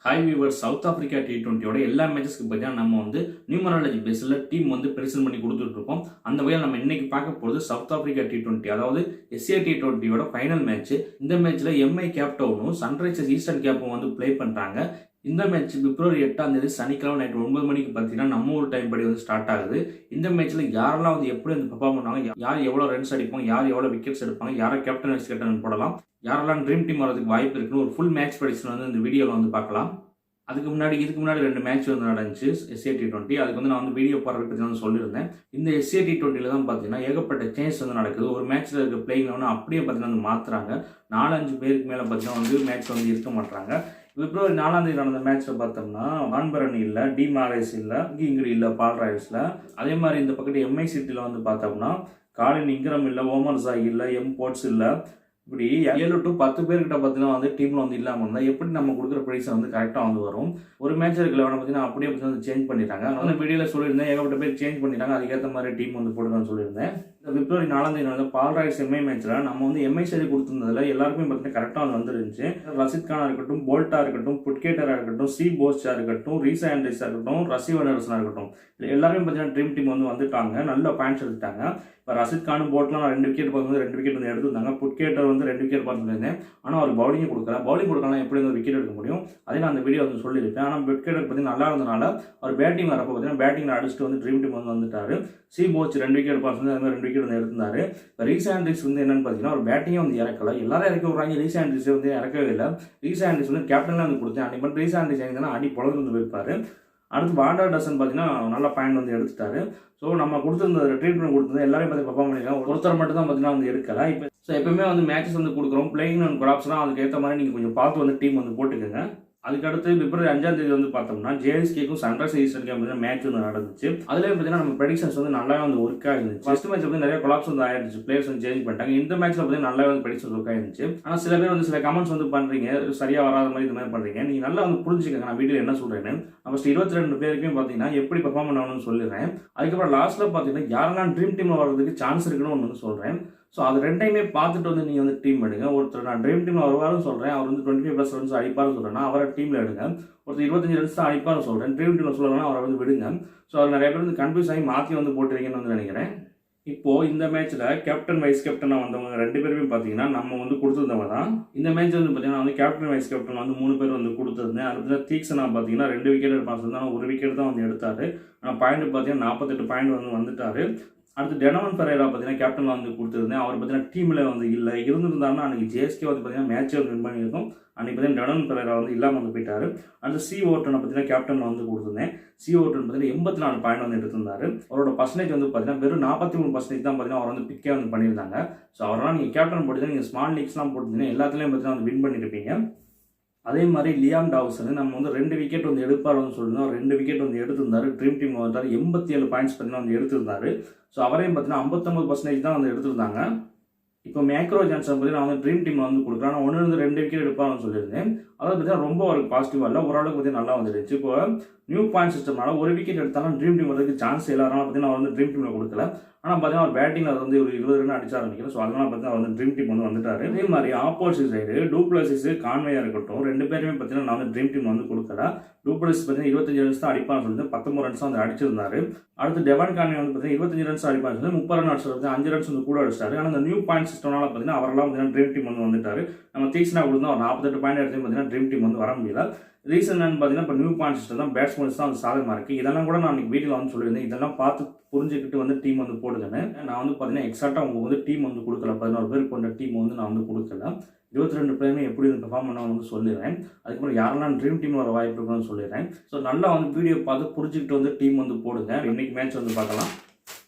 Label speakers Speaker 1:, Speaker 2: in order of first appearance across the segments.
Speaker 1: Hi viewers, south Africa T20யோட எல்லா மேட்சஸ்க்கு பார்த்தீங்கன்னா நம்ம நியூமராலஜி பேஸில் டீம் ப்ரெசென்ட் பண்ணி கொடுத்துட்ருக்கோம். அந்த வகையில் நம்ம இன்னைக்கு பார்க்க போகிறது சவுத் ஆப்பிரிக்கா T20, அதாவது SA T20யோட ஃபைனல் மேட்ச். இந்த மேட்ச்சில் MI கேப் டவுனும் சன்ரைசர்ஸ் ஈஸ்டர்ன் கேப்பும் ப்ளே பண்ணுறாங்க. இந்த மேட்ச் பிப்ரவரி 8 சனிக்கிழமை நைட் 9 மணிக்கு பார்த்தீங்கன்னா நம்ம ஊர் டைம் படி ஸ்டார்ட் ஆகுது. இந்த மேட்ச்சில் யாரெல்லாம் எப்படி பெர்ஃபார்ம் பண்ணுவாங்க, யார் எவ்வளோ ரன்ஸ் அடிப்பாங்க, யார் எவ்வளோ விக்கெட்ஸ் எடுப்பாங்க, யாரை கேப்டன் வைஸ் கேப்டன் போடலாம், யாரெல்லாம் ட்ரீம் டீம் வரதுக்கு வாய்ப்பு இருக்குன்னு ஒரு ஃபுல் மேட்ச் ப்ரெடிக்ஷன் இந்த வீடியோவில் பார்க்கலாம். இதுக்கு முன்னாடி 2 மேட்ச் நடந்துச்சு SA T20. அதுக்கு நான் வீடியோ போடுறத பற்றி சொல்லியிருந்தேன். இந்த SA T20ல தான் பார்த்தீங்கன்னா ஏகப்பட்ட சேஞ்ச் நடக்குது. ஒரு மேட்ச்சில் இருக்க பிளேயிங் அப்படியே பார்த்தீங்கன்னா மாற்றுறாங்க. 4-5 பேருக்கு மேலே பார்த்தீங்கன்னா மேட்ச் இருக்க மாட்டாங்க. பிப்ரவரி 4 நடந்த மேட்ச்சில் பார்த்தோம்னா வான்பரன் இல்லை, டி மாரேஸ் இல்லை, கிங்கிரி இல்லை, பால் ராயல்ஸில். அதே மாதிரி இந்த பக்கத்து MI சிட்டியில் பார்த்தோம்னா காலின் இங்கிரம் இல்லை, ஓமர் ஜாய் இல்லை, போர்ட்ஸ் இல்லை. இப்படி 7 to 10 பேர்கிட்ட பார்த்தீங்கன்னா டீமில் இல்லாமல் இருந்தால் எப்படி நம்ம கொடுக்குற ப்ரைஸை கரெக்டாக வரும். ஒரு மேட்ச் இருக்கிற பார்த்தீங்கன்னா அப்படியே சேஞ்ச் பண்ணிட்டாங்க. அதனால வீடியோவில் சொல்லியிருந்தேன், ஏகப்பட்ட பேர் சேஞ்ச் பண்ணிட்டாங்க. அதுக்கேற்ற மாதிரி டீம் போடுங்கன்னு சொல்லியிருந்தேன். இந்த பிப்ரவரி 4 பால் ராய்ஸ் MI மேட்ச்சில் நம்ம MI சைடு கொடுத்துருந்ததில் எல்லாருக்குமே பார்த்தீங்கன்னா கரெக்டாக வந்துருந்துச்சு. ரஷித் கானா இருக்கட்டும், போல்ட்டா இருக்கட்டும், புட்கேட்டராக இருக்கட்டும், சி போஸ்டா இருக்கட்டும், ரீசா ஆண்ட்ரிஸாக இருக்கட்டும், ரசிவ் அண்டர்சனாக இருக்கட்டும், எல்லாருமே பார்த்தீங்கன்னா ட்ரீம் டீம் வந்துட்டாங்க. நல்ல பாயிண்ட்ஸ் எடுத்துட்டாங்க. இப்போ ரஷித் கானும் போல்ட்லாம் 2 விக்கெட் பார்க்கும்போது 2 விக்கெட் எடுத்துருந்தாங்க. புட்கேட்டர் 2 விக்கெட் பார்த்துருந்தேன். ஆனால் அவர் பவுலிங் கொடுக்கல. பவுலிங் கொடுக்கலாம் எப்படி விக்கெட் எடுக்க முடியும்? அதே நான் அந்த வீடியோ சொல்லியிருப்பேன். ஆனால் புட்கேட்டர் பார்த்தீங்கன்னா நல்லா இருந்தனால அவர் பேட்டிங் வரப்போ பார்த்தீங்கன்னா பேட்டிங்கில் அடிச்சுட்டு ட்ரீம் டீம் வந்துட்டாரு. சி போச் 2 விக்கெட் பார்த்து அது மாதிரி 2 விக்கெட் எடுத்தாரு. இப்போ ரீசா ஆண்ட்ரிஸ் என்னன்னு பார்த்தீங்கன்னா ஒரு பேட்டிங்கே இறக்கல. எல்லாரும் இறக்கி விட்றாங்க, ரீசா ஆண்ட்ரிஸ் இறக்கவே இல்லை. ரீசா ஆண்ட்ரிஸ் கேப்டன்லாம் கொடுத்தேன். அன்னைக்கு மட்டும் ரீசா ஆண்ட்ரிஸ் இறங்கினா அடி பொழுது வைப்பார். அடுத்து வாண்டர் டசன் பார்த்தீங்கன்னா நல்ல பாயிண்ட் எடுத்துட்டாரு. ஸோ நம்ம கொடுத்துருந்த ட்ரீட்மெண்ட் கொடுத்தது எல்லாரும் பார்த்து பெர்ஃபார்ம் பண்ணிக்கலாம். ஒருத்தர் மட்டும் தான் பார்த்தீங்கன்னா எடுக்கல. இப்போ எப்பவுமே மேட்சஸ் கொடுக்குறோம், பிளேயிங் அண்ட் கொலாப்ஸ்லாம் அதுக்கு ஏற்ற மாதிரி நீங்கள் கொஞ்சம் பார்த்து டீம் போட்டுக்கோங்க. அதுக்கடுத்து பிப்ரவரி 5 பார்த்தோம்னா JSKக்கும் சன்ரைசர்ஸ் ஈஸ்டர்ன் கேப் மேட்ச் நடந்துச்சு. அதுலேயே பார்த்தீங்கன்னா நம்ம ப்ரெடிக்ஷன்ஸ் நல்லாவே ஒர்க் ஆயிருந்துச்சு. ஃபர்ஸ்ட் மேட்ச் நிறைய கொலாப்ஸ் ஆயிடுச்சு, பிளேயர்ஸ் சேஞ்ச் பண்ணிட்டாங்க. இந்த மேட்ச்ல பார்த்தீங்கன்னா நல்லாவே ப்ரெடிக்ஷன்ஸ் ஒர்க் ஆயிருந்துச்சு. ஆனால் சில பேர் சில கமெண்ட்ஸ் பண்றீங்க, சரியா வராத மாதிரி இந்த மாதிரி பண்றீங்க. நீங்க நல்லா புரிஞ்சுக்கங்க நான் வீடியோ என்ன சொல்றேன்னு. ஃபர்ஸ்ட் 22 பேருக்கும் பார்த்தீங்கன்னா எப்படி பெர்ஃபார்ம் பண்ணணும்னு சொல்லிடுறேன். அதுக்கப்புறம் லாஸ்ட்ல பார்த்தீங்கன்னா யாரெல்லாம் ட்ரீம் டீம்ல வர்றதுக்கு சான்ஸ் இருக்குன்னு ஒன்று சொல்றேன். ஸோ அது ரெண்டையுமே பார்த்துட்டு நீங்கள் டீம் எடுங்க. ஒருத்தர் நான் ட்ரீம் டீமில் வருவாருன்னு சொல்கிறேன், அவர் 25+ ரன்ஸ் அடிப்பாருன்னு சொல்கிறேன்னா அவரை டீமில் எடுங்க. ஒருத்தர் 25 ரன்ஸ் தான் அடிப்பாருன்னு சொல்கிறேன், ட்ரீம் டீமில் சொல்லலாம் அவரை விடுங்க. ஸோ அவர் நிறைய பேர் கன்ஃபியூஸ் ஆகி மாற்றி போட்டுருவீங்கன்னு நினைக்கிறேன். இப்போது இந்த மேட்ச்சில் கேப்டன் வைஸ் கேப்டனாக வந்தவங்க 2 பேருமே பார்த்தீங்கன்னா நம்ம கொடுத்துருந்தவங்க தான். இந்த மேட்ச் பார்த்தீங்கன்னா கேப்டன் வைஸ் கேப்டன் 3 பேர் கொடுத்துருந்தேன். அதுக்கு தீக்ஷனா பார்த்தீங்கன்னா 2 விக்கெட் எடுப்பாங்க, 1 விக்கெட் தான் எடுத்தார். ஆனால் பாயிண்ட் பார்த்தீங்கன்னா 48 பாயிண்ட் வந்துட்டார். அடுத்து டெனவன் பெரேரா பார்த்தீங்கன்னா கேப்டன் கொடுத்துருந்தேன். அவர் பார்த்தீங்கன்னா டீமில் இல்லை, இருந்திருந்தாருன்னா அன்றைக்கி JSK பார்த்தீங்கன்னா மேட்சே வின் பண்ணியிருக்கும். அன்றைக்கி பார்த்தீங்கன்னா டெனவன் பெரேரா இல்லாமல் போயிட்டார். அடுத்து சி ஓட்டன் பார்த்தீங்கன்னா கேப்டன் கொடுத்துருந்தேன். சி ஓட்டன் பார்த்தீங்கன்னா 84 பாயிண்ட் எடுத்திருந்தார். அவரோட பர்சன்டேஜ் பார்த்தீங்கன்னா வெறும் 43% தான் பார்த்தீங்கன்னா அவர் பிக்கே பண்ணியிருந்தாங்க. ஸோ அவரெல்லாம் நீங்கள் கேப்டன் போட்டு நீங்கள் ஸ்மால் லீக்ஸ்லாம் போட்டுருந்தீங்கன்னா எல்லாத்துலேயும் பார்த்தீங்கன்னா வின் பண்ணியிருப்பீங்க. அதே மாதிரி லியாம் டாவ்சன் நம்ம 2 விக்கெட் எடுப்பாருன்னு சொல்லியிருந்தோம். 2 விக்கெட் எடுத்திருந்தாரு. ட்ரீம் டீம் 87 பாயிண்ட்ஸ் பார்த்தீங்கன்னா எடுத்திருந்தாரு. ஸோ அவரையும் பார்த்தீங்கன்னா 59% தான் எடுத்திருந்தாங்க. இப்போ மேக்ரோ ஜான்சன் பார்த்தீங்கன்னா நான் ட்ரீம் டீம் கொடுக்குறேன். ஆனால் 1-2 விக்கெட் எடுப்பாருன்னு சொல்லியிருந்தேன். அதாவது பார்த்தீங்கன்னா ரொம்ப ஒரு பாசிட்டிவாக இல்லை, ஓரளவுக்கு பார்த்தீங்கன்னா நல்லா வந்துருச்சு. இப்போ நியூ பாயிண்ட் சிஸ்டம்னால 1 விக்கெட் எடுத்தாலும் ட்ரீம் டீம் வரதுக்கு சான்ஸ் எல்லாரும் பார்த்தீங்கன்னா அவர் ட்ரீம் டீமில் கொடுக்கல. ஆனால் பார்த்தீங்கன்னா அவர் பேட்டிங்கில் ஒரு 20 ரன் அடிச்ச ஆரம்பிக்கல. ஸோ அதனால பார்த்தீங்கன்னா அவர் ட்ரீம் டீம் வந்துட்டாரு. அதே மாதிரி ஆப்போசிட் சைடு டூப்ளசிஸ் கான்வேயாக இருக்கட்டும், 2 பேருமே பார்த்தீங்கன்னா நான் ட்ரீம் டீம் கொடுக்கல. டூப்ளசிஸ் பார்த்தீங்கன்னா 25 ரன்ஸ் தான் அடிப்பான்னு சொல்லிட்டு 19 ரன்ஸ் தான் அடிச்சிருந்தாரு. அடுத்து டெவான் கான்வே பார்த்தீங்கன்னா 25 ரன்ஸ் அடிப்பான்னு சொல்லி 30 ரன் அடிச்சிருந்தாரு. 5 ரன்ஸ் கூட அடிச்சாரு. ஆனால் அந்த நியூ பாயிண்ட் சிஸ்டம்னால பார்த்தீங்கன்னா அவரெல்லாம் பார்த்தீங்கன்னா ட்ரீம் டீம் வந்துட்டாரு. நம்ம தீக்ஷனா கொடுத்தா ஒரு 48 பாயிண்ட் எடுத்து பார்த்தீங்கன்னா ட்ரீம் டீம் வர முடியல. ரீசன் என்னன்னு பார்த்தீங்கன்னா இப்போ நியூ பாயிண்ட் சிஸ்டம் தான் பேட்ஸ்மேன்ஸ் தான் சாதகமாக இருக்குது. இதெல்லாம் கூட நான் வீட்டில் சொல்லியிருந்தேன். இதெல்லாம் பார்த்து புரிஞ்சுக்கிட்டு டீம் போடுங்கன்னு. நான் பார்த்தீங்கன்னா எக்ஸாக்டாக உங்களுக்கு டீம் கொடுக்கல. 11 பேர் கொண்ட டீம் நான் கொடுக்கல. 22 பேருமே எப்படி பெர்ஃபார்ம் பண்ண சொல்லிடுறேன். அதுக்கப்புறம் யாரெல்லாம் ட்ரீம் டீம் வர வாய்ப்பு இருக்குன்னு சொல்லிடுறேன். ஸோ நல்லா வீடியோ பார்த்து புரிஞ்சுக்கிட்டு டீம் போடுங்க. இன்னைக்கு மேட்ச் பார்க்கலாம்.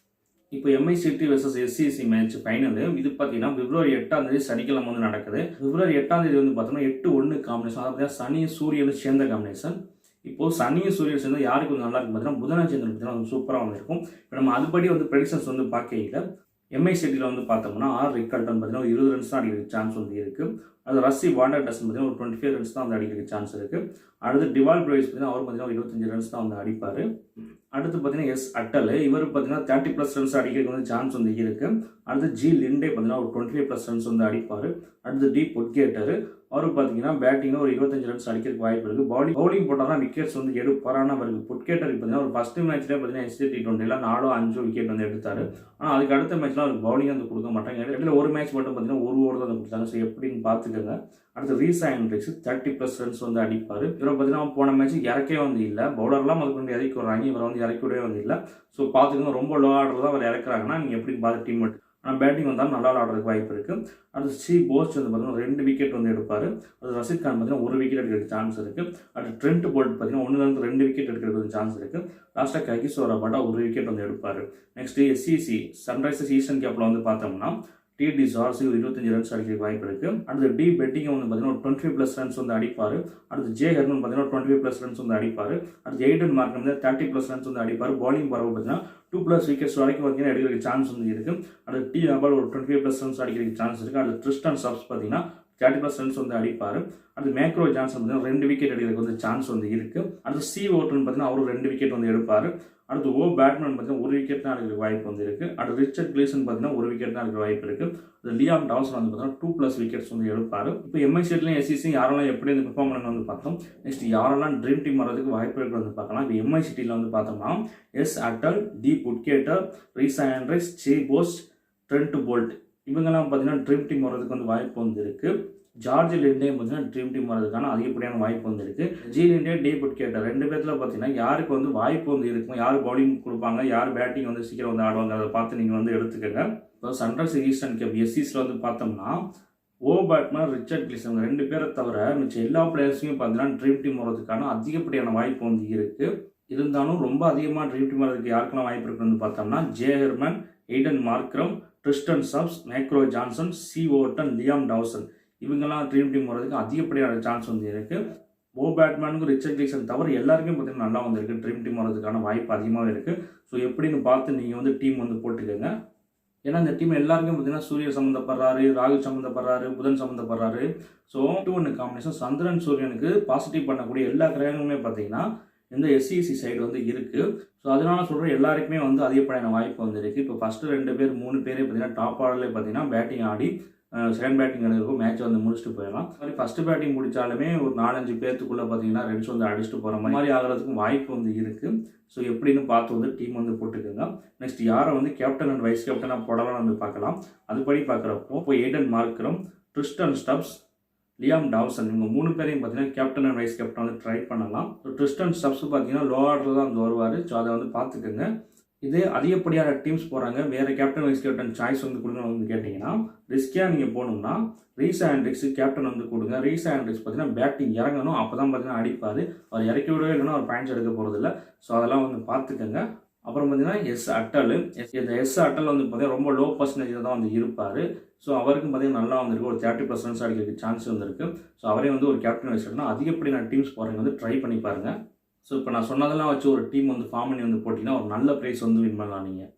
Speaker 1: இப்போ MI city versus SCC match final. இது பார்த்தீங்கன்னா பிப்ரவரி 8 சனிக்கிழமை நடக்குது. பிப்ரவரி 8 பார்த்தோம்னா 8-1 காம்பினேஷன். அதாவது சனி சூரியன் சேர்ந்த காம்பினேஷன். இப்போ சனியும் சூரியன் சேர்ந்து யாருக்கு நல்லா இருக்கும் பார்த்தீங்கன்னா புதனாச்சந்திரன் பார்த்தீங்கன்னா சூப்பராக இருக்கும். இப்போ நம்ம அதுபடி ப்ரெடிக்ஷன்ஸ் பார்க்கல. MI சிட்டியில் பார்த்தோம்னா ரிக்கல்டன் பார்த்தீங்கன்னா 20 ரன்ஸ் தான் அடிக்கிறதுக்கு சான்ஸ் இருக்குது. அது ரஸ்ஸி வாண்டர் டசன் பார்த்தீங்கன்னா ஒரு 25 ரன்ஸ் தான் அடிக்கிறதுக்கு சான்ஸ் இருக்குது. அடுத்து டிவால் பிரைஸ் பார்த்தீங்கன்னா அவர் பார்த்தீங்கன்னா 25 ரன்ஸ் தான் அடிப்பார். அடுத்து பார்த்தீங்கன்னா அட்டல் இவர் பார்த்தீங்கன்னா 30+ ரன்ஸ் அடிக்கிறதுக்கு சான்ஸ் இருக்குது. அடுத்து ஜி லிண்டே பார்த்தீங்கன்னா ஒரு 25+ ரன்ஸ் அடிப்பார். அடுத்து டி புட்கேட்டர் அவருக்கு பார்த்தீங்கன்னா பேட்டிங்கில் ஒரு 25 ரன்ஸ் அடிக்கிறதுக்கு வாய்ப்பு இருக்குது. பவுலிங் போட்டால் தான் விக்கெட்ஸ் வந்து எடுப்பார். ஆனால் அவருக்கு புட்கேட்டருக்கு பார்த்தீங்கன்னா ஒரு ஃபஸ்ட்டு மேட்ச்லேயே பார்த்தீங்கன்னா எஸ்ஏ T20 4-5 விக்கெட் வந்து எடுத்தார். ஆனால் அதுக்கு அடுத்த மேட்ச்லாம் அவருக்கு பவுலிங் வந்து கொடுக்க மாட்டாங்க. இடையில ஒரு மேட்ச் மட்டும் பார்த்தீங்கன்னா ஒரு ஓவர் தான் வந்து கொடுத்தாங்க. ஸோ எப்படின்னு பார்த்துக்கோங்க. அடுத்து ரீசா ஹெண்ட்ரிக்ஸ் 30+ ரன்ஸ் வந்து அடிப்பார். இவரை பார்த்தீங்கன்னா போன மேட்ச் இறக்கவே வந்து இல்லை. பவுலர்லாம் அதுக்கு வந்து இறக்கி வர்றாங்க, இவரை வந்து இறக்கி விடவே வந்து இல்லை. ஸோ பார்த்துக்கோங்க, ரொம்ப லோ ஆர்டர் தான் அவர் இறக்குறாங்கன்னா நீங்கள் எப்படின்னு பார்த்து டீம் மட்டும். ஆனால் பேட்டிங் வந்தாலும் நல்லா விளாடுறதுக்கு வாய்ப்பு இருக்குது. அடுத்து சி போஸ்ட் வந்து பார்த்தீங்கன்னா 2 விக்கெட் வந்து எடுப்பார். அது ரஷீத் கான் பார்த்தீங்கன்னா 1 விக்கெட் எடுக்கிறதுக்கு சான்ஸ் இருக்குது. அடுத்து ட்ரெண்ட் போல்ட் பார்த்தீங்கன்னா 1-2 விக்கெட் எடுக்கிறதுக்கு சான்ஸ் இருக்குது. லாஸ்ட்டாக ககிசோ ரபாடா 1 விக்கெட் வந்து எடுப்பார். நெக்ஸ்ட் எஸ்சிசி சன்ரைசர்ஸ் ஈஸ்டர்ன் கேப்பில் வந்து பார்த்தோம்னா டிடி ஜார்ஜ் 25 ரன்ஸ் அடிக்கிறதுக்கு வாய்ப்பு இருக்குது. அடுத்து டி பெட்டிங் வந்து பார்த்தீங்கன்னா 25+ ரன்ஸ் வந்து அடிப்பார். அடுத்து ஜே ஹெர்மன் பார்த்தீங்கன்னா 25+ ரன்ஸ் வந்து அடிப்பார். அடுத்து எய்டன் மார்க் வந்து 30+ ரன்ஸ் வந்து அடிப்பார். பவுலிங் பரவ பார்த்தீங்கன்னா 2+ விக்கெட்ஸ் வரைக்கும் பார்த்தீங்கன்னா எடுக்கிறதுக்கு சான்ஸ் வந்து இருக்குது. அடுத்து டி அபால் ஒரு 25+ ரன்ஸ் அடிக்கிறதுக்கு சான்ஸ் இருக்குது. அடுத்து ட்ரிஸ்டன் சப்ஸ் பார்த்தீங்கன்னா 30+ ரன்ஸ் வந்து அடிப்பார். அடுத்து மேக்ரோ ஜான்சன் பார்த்தீங்கன்னா 2 விக்கெட் எடுக்கிறதுக்கு வந்து சான்ஸ் வந்து இருக்குது. அடுத்து சி ஓட்டன் பார்த்தீங்கன்னா அவரும் 2 விக்கெட் வந்து எடுப்பார். அடுத்து பேட்மேன் பார்த்தீங்கன்னா 1 விக்கெட் தான் எடுக்கிற வாய்ப்பு வந்து இருக்குது. அடுத்து ரிச்சர்ட் கிளேசன் பார்த்தீங்கன்னா 1 விக்கெட் தான் எடுக்கிற வாய்ப்பு இருக்குது. அது லியாம் டாவ்சன் வந்து பார்த்தீங்கன்னா 2+ விக்கெட்ஸ் வந்து எடுப்பார். இப்போ எம்ஐசிலையும் எஸ்சிசியும் யாரெல்லாம் எப்படி வந்து பெர்ஃபார்ம் பண்ணணும் வந்து பார்த்தோம். நெக்ஸ்ட் யாரெல்லாம் ட்ரீம் டீம் வரதுக்கு வாய்ப்பு இருக்குது வந்து பார்க்கலாம். இப்போ எம்ஐசிட்டியில் வந்து பார்த்தோம்னா எஸ் அட்டல், டி புட்கேட்டர், Reeza Hendricks, J Bosch, Trent Boult இவங்கெல்லாம் பார்த்தீங்கன்னா ட்ரீம் டீம் வரதுக்கு வந்து வாய்ப்பு வந்து இருக்குது. ஜார்ஜ் லிண்டே பார்த்தீங்கன்னா ட்ரீம் டீம் வரதுக்கான அதிகப்படியான வாய்ப்பு வந்து இருக்குது. ஜி லிண்டே, டே புட்கேட்டர் 2 பேர்த்தில் பார்த்தீங்கன்னா யாருக்கு வந்து வாய்ப்பு வந்து இருக்கும், யார் பவுலிங் கொடுப்பாங்க, யார் பேட்டிங் வந்து சீக்கிரம் வந்து ஆடுவாங்க, அதை பார்த்து நீங்கள் வந்து எடுத்துக்கோங்க. இப்போ சன்ரைசர்ஸ் ஈஸ்டர்ன் கேப் எஸ்சிஸில் வந்து பார்த்தோம்னா பேட்மேன், ரிச்சர்ட் கிளேசன் 2 பேரை தவிர மிச்சம் எல்லா பிளேயர்ஸுமே பார்த்தீங்கன்னா ட்ரீம் டீம் வரதுக்கான அதிகப்படியான வாய்ப்பு வந்து இருக்குது. இருந்தாலும் ரொம்ப அதிகமாக ட்ரீம் டீம் வரதுக்கு யாருக்கெல்லாம் வாய்ப்பு இருக்குன்னு பார்த்தோம்னா J Hermann, Aiden Markram, Tristan Stubbs, மேக்ரோ Jansen, C Otten, Liam Dawson இவங்கெல்லாம் ட்ரீம் டீம் வரதுக்கு அதிகப்படியான சான்ஸ் வந்து இருக்குது. பேட்மேனுக்கு ரிச்சர்ட் கிளேசன் தவிர எல்லாருமே பார்த்தீங்கன்னா நல்லா வந்து இருக்குது. ட்ரீம் டீம் வரதுக்கான வாய்ப்பு அதிகமாகவே இருக்குது. ஸோ எப்படின்னு பார்த்து நீங்கள் வந்து டீம் வந்து போட்டுக்கோங்க. ஏன்னா இந்த டீம் எல்லாருக்கும் பார்த்தீங்கன்னா சூரியன் சம்மந்தப்படுறாரு, ராகு சம்மந்தப்படுறாரு, புதன் சம்மந்தப்படுறாரு. ஸோ 2-1 காம்பினேஷன் சந்திரன் சூரியனுக்கு பாசிட்டிவ் பண்ணக்கூடிய எல்லா கிரகங்களுமே பார்த்தீங்கன்னா இந்த எஸ்சிசி சைடு வந்து இருக்குது. ஸோ அதனால சொல்கிற எல்லாருக்குமே வந்து அதிகப்படியான வாய்ப்பு வந்து இருக்குது. இப்போ ஃபஸ்ட்டு 2 பேர் 3 பேரே பார்த்தீங்கன்னா டாப் ஆர்டர்லேயே பார்த்தீங்கன்னா பேட்டிங் ஆடி செகண்ட் பேட்டிங் இருக்கும், மேட்ச் வந்து முடிச்சுட்டு போயிடலாம். அது மாதிரி ஃபஸ்ட்டு பேட்டிங் முடித்தாலுமே ஒரு 4-5 பேர்த்துக்குள்ளே பார்த்தீங்கன்னா ரன்ஸ் வந்து அடிச்சுட்டு போகிற மாதிரி ஆகிறதுக்கும் வாய்ப்பு வந்து இருக்குது. ஸோ எப்படின்னு பார்த்து வந்து டீம் வந்து போட்டுக்கோங்க. நெக்ஸ்ட் யாரை வந்து கேப்டன் அண்ட் வைஸ் கேப்டனாக போடலாம் வந்து பார்க்கலாம். அதுபடி பார்க்குறப்போ இப்போ Aiden Markram, Tristan Stubbs, Liam Dawson இவங்க 3 பேரையும் பார்த்தீங்கன்னா கேப்டன் அண்ட் வைஸ் கேப்டன் வந்து ட்ரை பண்ணலாம். ஸோ ட்ரிஸ்டன் ஸ்டப்ஸ் பார்த்தீங்கன்னா லோ ஆர்டரில் தான் வந்து வருவார். ஸோ அதை வந்து பார்த்துக்கோங்க. இதே அதிகப்படியான டீம்ஸ் போகிறாங்க, வேறு கேப்டன் வைஸ் கேப்டன் சாய்ஸ் வந்து கொடுங்க வந்து கேட்டிங்கன்னா ரிஸ்கியாக நீங்கள் போகணும்னா ரீசா ஹெண்ட்ரிக்ஸ் கேப்டன் வந்து கொடுங்க. ரீசா ஹெண்ட்ரிக்ஸ் பார்த்தீங்கன்னா பேட்டிங் இறங்கணும், அப்போ தான் பார்த்தீங்கன்னா அடிப்பார். அவர் இறக்கி விடவே இல்லைன்னா அவர் பாயிண்ட்ஸ் எடுக்க போகிறதில்ல. ஸோ அதெல்லாம் வந்து பார்த்துக்கோங்க. அப்புறம் பார்த்தீங்கன்னா எஸ் அட்டல், இந்த எஸ் அட்டல் வந்து பார்த்தீங்கன்னா ரொம்ப லோ பர்சன்டேஜில் தான் வந்து இருப்பார். ஸோ அவருக்கும் பார்த்தீங்கன்னா நல்லா வந்துருக்கு, ஒரு 30+ ரன்ஸ் அடிக்கிறதுக்கு சான்ஸ் வந்துருக்கு. ஸோ அவரே வந்து ஒரு கேப்டன் வைஸ் கேப்டனா அதிகப்படியான டீம்ஸ் போகிறவங்க வந்து ட்ரை பண்ணி பாருங்கள். ஸோ இப்போ நான் சொன்னதெல்லாம் வச்சு ஒரு டீம் வந்து ஃபார்ம் பண்ணி வந்து போட்டிங்கன்னா ஒரு நல்ல ப்ரைஸ் வந்து வின் பண்ணலாம் நீங்கள்.